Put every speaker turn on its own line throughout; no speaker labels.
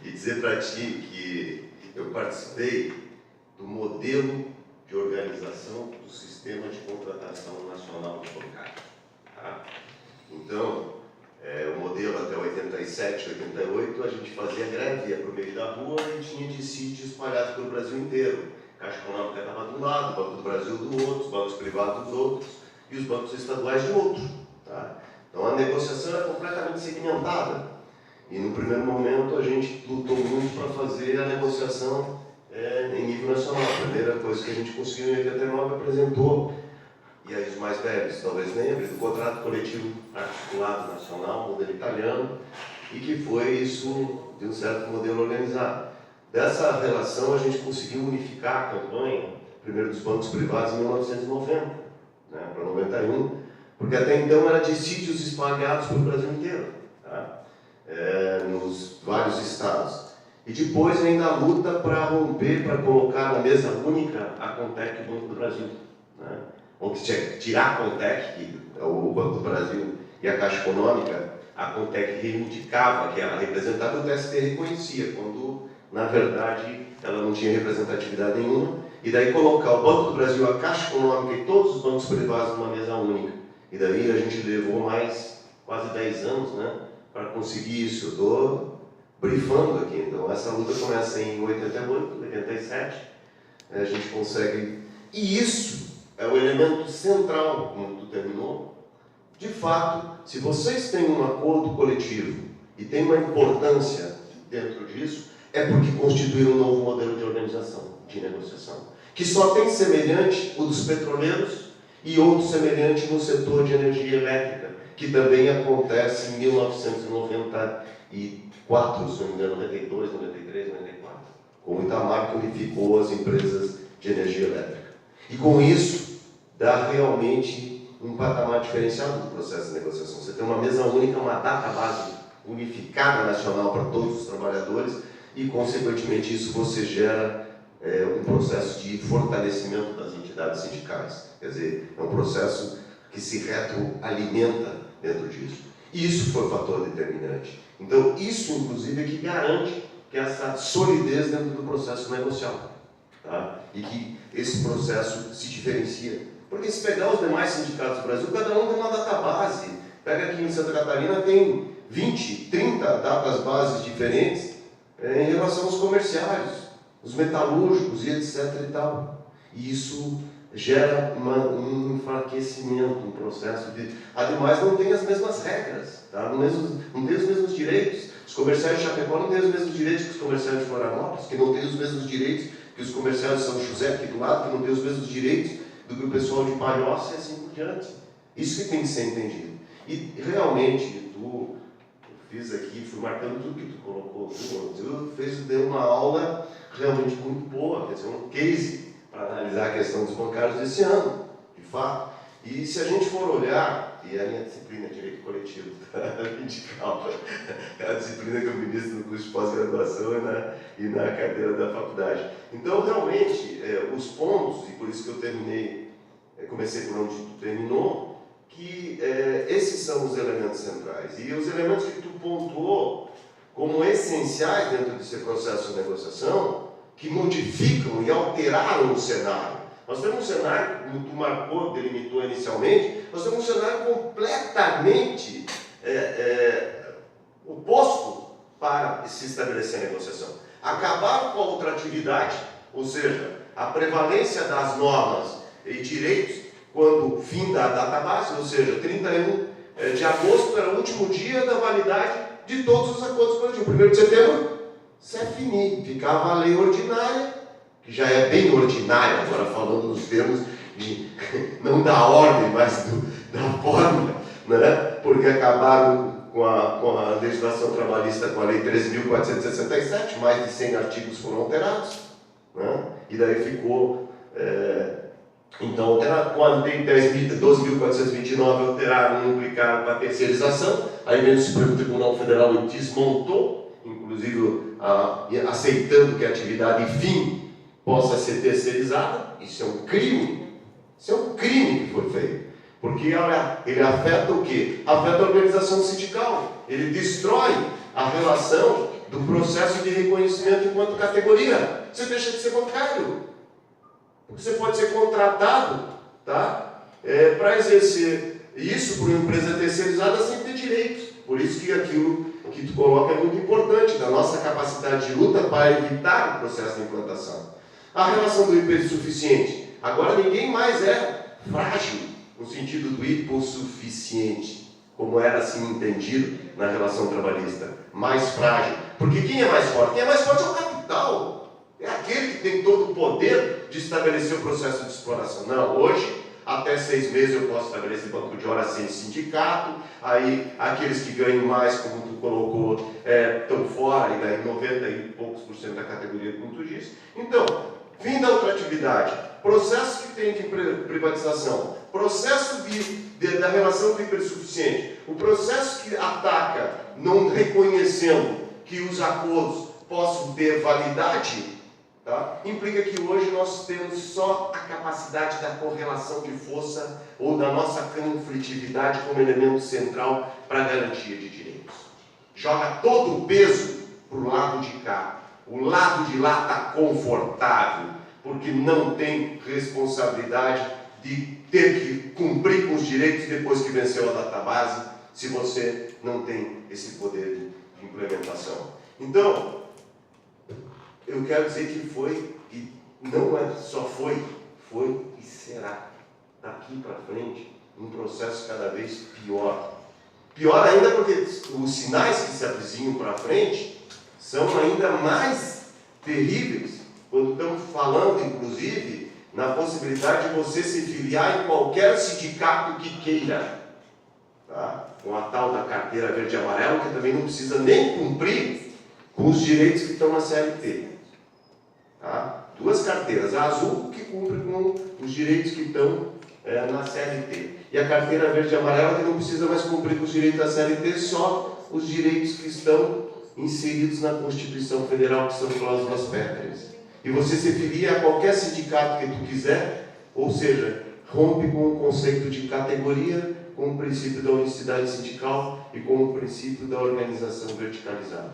e dizer para ti que eu participei do modelo de organização do sistema de contratação nacional de bancário. Tá? Então, o modelo até 87, 88, a gente fazia greve, ia para o meio da rua e tinha dissídio espalhado pelo Brasil inteiro. A Caixa Econômica estava de um lado, o Banco do Brasil do outro, os bancos privados dos outros e os bancos estaduais de outro. Tá? Então a negociação era completamente segmentada. E no primeiro momento a gente lutou muito para fazer a negociação em nível nacional. A primeira coisa que a gente conseguiu em 89 apresentou, e aí os mais velhos talvez lembrem, do contrato coletivo articulado nacional, modelo italiano, e que foi isso de um certo modelo organizado. Dessa relação a gente conseguiu unificar a campanha, primeiro dos bancos privados em 1990, né, para 91, porque até então era dissídios espalhados pelo Brasil inteiro, tá? Nos vários estados. E depois ainda a luta para romper, para colocar na mesa única a Contec e o Banco do Brasil. Né? Onde tinha que tirar a Contec, que é o Banco do Brasil, e a Caixa Econômica, a Contec reivindicava que ela representava, o TST reconhecia, quando na verdade ela não tinha representatividade nenhuma, e daí colocar o Banco do Brasil, a Caixa Econômica e todos os bancos privados numa mesa única. E daí a gente levou mais quase 10 anos, né, para conseguir isso. Eu estou brifando aqui. Então essa luta começa em 88, 87, a gente consegue. E isso é o elemento central, como tu terminou. De fato, se vocês têm um acordo coletivo e tem uma importância dentro disso, é porque constituíram um novo modelo de organização, de negociação, que só tem semelhante o dos petroleiros e outro semelhante no setor de energia elétrica, que também acontece em 1994, se não me engano, 92, 93, 94, com o Itamar, que unificou as empresas de energia elétrica. E com isso, dá realmente um patamar diferenciado do processo de negociação. Você tem uma mesa única, uma database unificada nacional para todos os trabalhadores e, consequentemente, isso você gera um processo de fortalecimento das entidades sindicais. Quer dizer, é um processo que se retroalimenta dentro disso. E isso foi o fator determinante. Então, isso, inclusive, é que garante que essa solidez dentro do processo negocial. Tá? E que esse processo se diferencia. Porque se pegar os demais sindicatos do Brasil, cada um tem uma database. Pega aqui em Santa Catarina, tem 20, 30 datas diferentes em relação aos comerciários, os metalúrgicos e etc. e tal. E isso gera um enfraquecimento, um processo de... Ademais, não tem as mesmas regras, tá? Não tem os mesmos direitos. Os comerciários de Chapecó não têm os mesmos direitos que os comerciários de Florianópolis, que não têm os mesmos direitos que os comerciários de São José aqui do lado, que não têm os mesmos direitos do que o pessoal de Palhoça e assim por diante. Isso que tem que ser entendido. E realmente, eu fiz aqui, fui marcando tudo que tu colocou, tu deu uma aula realmente muito boa, quer dizer, um case para analisar a questão dos bancários desse ano, de fato. E se a gente for olhar, e a minha disciplina é Direito Coletivo, é a disciplina que eu ministro no curso de pós-graduação e na carteira da faculdade. Então, realmente, os pontos, e por isso que eu comecei por onde tu terminou, que esses são os elementos centrais. E os elementos que tu pontuou como essenciais dentro desse processo de negociação, que modificam e alteraram o cenário. Nós temos um cenário, como tu marcou, delimitou inicialmente, nós temos um cenário completamente oposto para se estabelecer a negociação. Acabar com a ultratividade, ou seja, a prevalência das normas e direitos, quando fim da database, ou seja, 31 de agosto era o último dia da validade de todos os acordos coletivos. 1º de setembro, c'est fini, ficava a lei ordinária, que já é bem ordinária, agora falando nos termos de, não da ordem, mas da forma, né? Porque acabaram com a legislação trabalhista, com a lei 13.467, mais de 100 artigos foram alterados, né? E daí ficou... Então, com a lei 12.429 alteraram e implicaram para a terceirização, aí veio o Supremo Tribunal Federal e desmontou, inclusive aceitando que a atividade fim possa ser terceirizada. Isso é um crime. Isso é um crime que foi feito. Porque ele afeta o quê? Afeta a organização sindical. Ele destrói a relação do processo de reconhecimento enquanto categoria. Você deixa de ser bancário. Você pode ser contratado, tá? Para exercer isso por uma empresa terceirizada sem ter direitos. Por isso que aquilo que tu coloca é muito importante, da nossa capacidade de luta para evitar o processo de implantação. A relação do hipersuficiente. Agora ninguém mais é frágil, no sentido do hipossuficiente, como era assim entendido na relação trabalhista. Mais frágil. Porque quem é mais forte? Quem é mais forte é o capital. É aquele que tem todo o poder de estabelecer o processo de exploração. Não, hoje, até 6 meses eu posso estabelecer banco de horas sem sindicato, aí aqueles que ganham mais, como tu colocou, estão fora, e daí 90 e poucos % da categoria, como tu disse. Então, fim da ultratividade, processo que tem de privatização, processo da relação do hipersuficiente, o processo que ataca, não reconhecendo que os acordos possam ter validade, tá? Implica que hoje nós temos só a capacidade da correlação de força ou da nossa conflitividade como elemento central para a garantia de direitos. Joga todo o peso para o lado de cá. O lado de lá está confortável, porque não tem responsabilidade de ter que cumprir com os direitos depois que venceu a database, se você não tem esse poder de implementação. Então, eu quero dizer que foi, e não é só foi e será, daqui para frente, um processo cada vez pior. Pior ainda porque os sinais que se avizinham para frente são ainda mais terríveis, quando estamos falando, inclusive, na possibilidade de você se filiar em qualquer sindicato que queira, tá? Com a tal da carteira verde e amarela, que também não precisa nem cumprir com os direitos que estão na CLT. Tá? 2 carteiras, a azul que cumpre com os direitos que estão na CLT, e a carteira verde e amarela que não precisa mais cumprir com os direitos da CLT, só os direitos que estão inseridos na Constituição Federal, que são cláusulas pétreas. E você se filia a qualquer sindicato que tu quiser, ou seja, rompe com o conceito de categoria, com o princípio da unicidade sindical e com o princípio da organização verticalizada.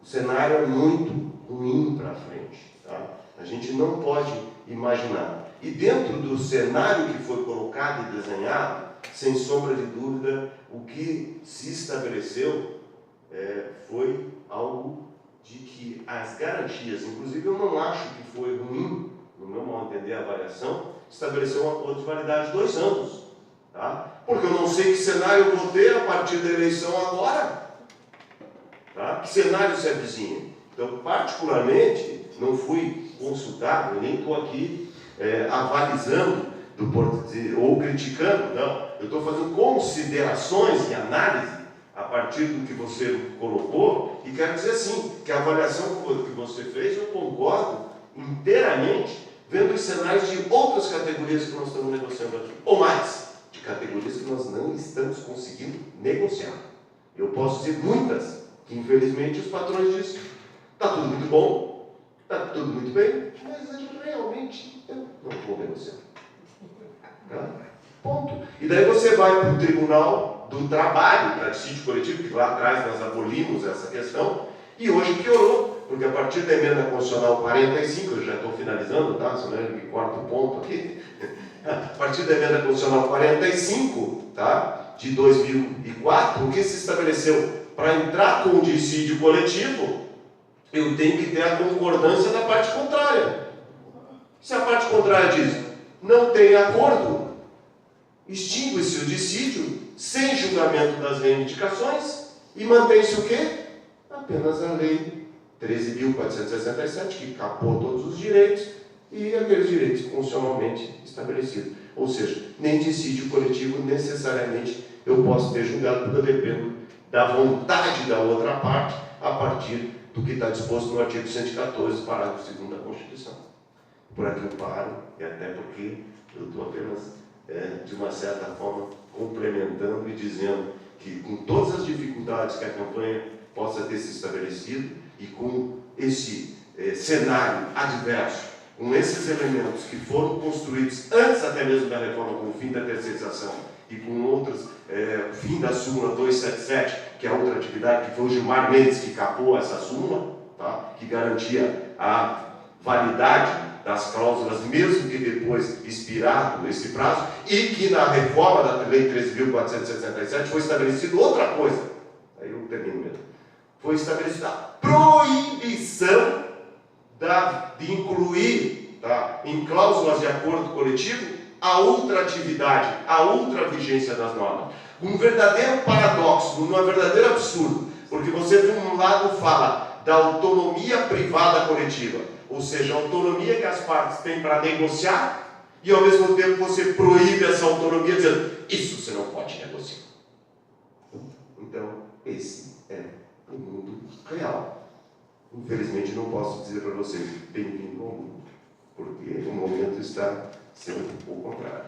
O cenário é muito ruim para frente. Tá? A gente não pode imaginar. E dentro do cenário que foi colocado e desenhado, sem sombra de dúvida, o que se estabeleceu foi algo de que as garantias, inclusive eu não acho que foi ruim, no meu modo de entender a avaliação, estabeleceu um acordo de validade de 2 anos. Tá? Porque eu não sei que cenário eu vou ter a partir da eleição agora. Tá? Que cenário se avizinha? Então, particularmente, não fui consultado, eu nem estou aqui avalizando ou criticando, não. Eu estou fazendo considerações e análise a partir do que você colocou, e quero dizer assim, que a avaliação que você fez, eu concordo inteiramente, vendo os cenários de outras categorias que nós estamos negociando aqui, ou mais, de categorias que nós não estamos conseguindo negociar. Eu posso dizer muitas, que infelizmente os patrões dizem, está tudo muito bom, está tudo muito bem, mas realmente eu não vou negociar. Tá? Ponto. E daí você vai para o Tribunal do Trabalho, para dissídio coletivo, que lá atrás nós abolimos essa questão, e hoje piorou, porque a partir da emenda constitucional 45, eu já estou finalizando, tá? Senão ele me corta o ponto aqui. A partir da emenda constitucional 45, tá? De 2004, o que se estabeleceu? Para entrar com o dissídio coletivo, eu tenho que ter a concordância da parte contrária. Se a parte contrária diz, não tem acordo, extingue-se o dissídio sem julgamento das reivindicações e mantém-se o quê? Apenas a lei 13.467, que capou todos os direitos e aqueles direitos constitucionalmente estabelecidos. Ou seja, nem dissídio coletivo necessariamente eu posso ter julgado, porque eu dependo da vontade da outra parte a partir do que está disposto no artigo 114, parágrafo 2º da Constituição. Por aqui eu paro, e até porque eu estou apenas, de uma certa forma, complementando e dizendo que, com todas as dificuldades que a campanha possa ter se estabelecido, e com esse cenário adverso, com esses elementos que foram construídos antes até mesmo da reforma, com o fim da terceirização, e com outras, o fim da súmula 277, que é outra atividade, que foi o Gilmar Mendes que capou essa súmula, tá? Que garantia a validade das cláusulas, mesmo que depois expirado esse prazo, e que na reforma da Lei 13.467 foi estabelecido outra coisa. Aí eu termino mesmo. Foi estabelecida a proibição de incluir, tá, em cláusulas de acordo coletivo a outra atividade, a outra vigência das normas. Um verdadeiro paradoxo, um verdadeiro absurdo, porque você de um lado fala da autonomia privada coletiva, ou seja, a autonomia que as partes têm para negociar, e ao mesmo tempo você proíbe essa autonomia dizendo, isso você não pode negociar. Então, esse é o mundo real. Infelizmente não posso dizer para vocês, bem-vindo ao mundo, porque o momento está sendo o contrário.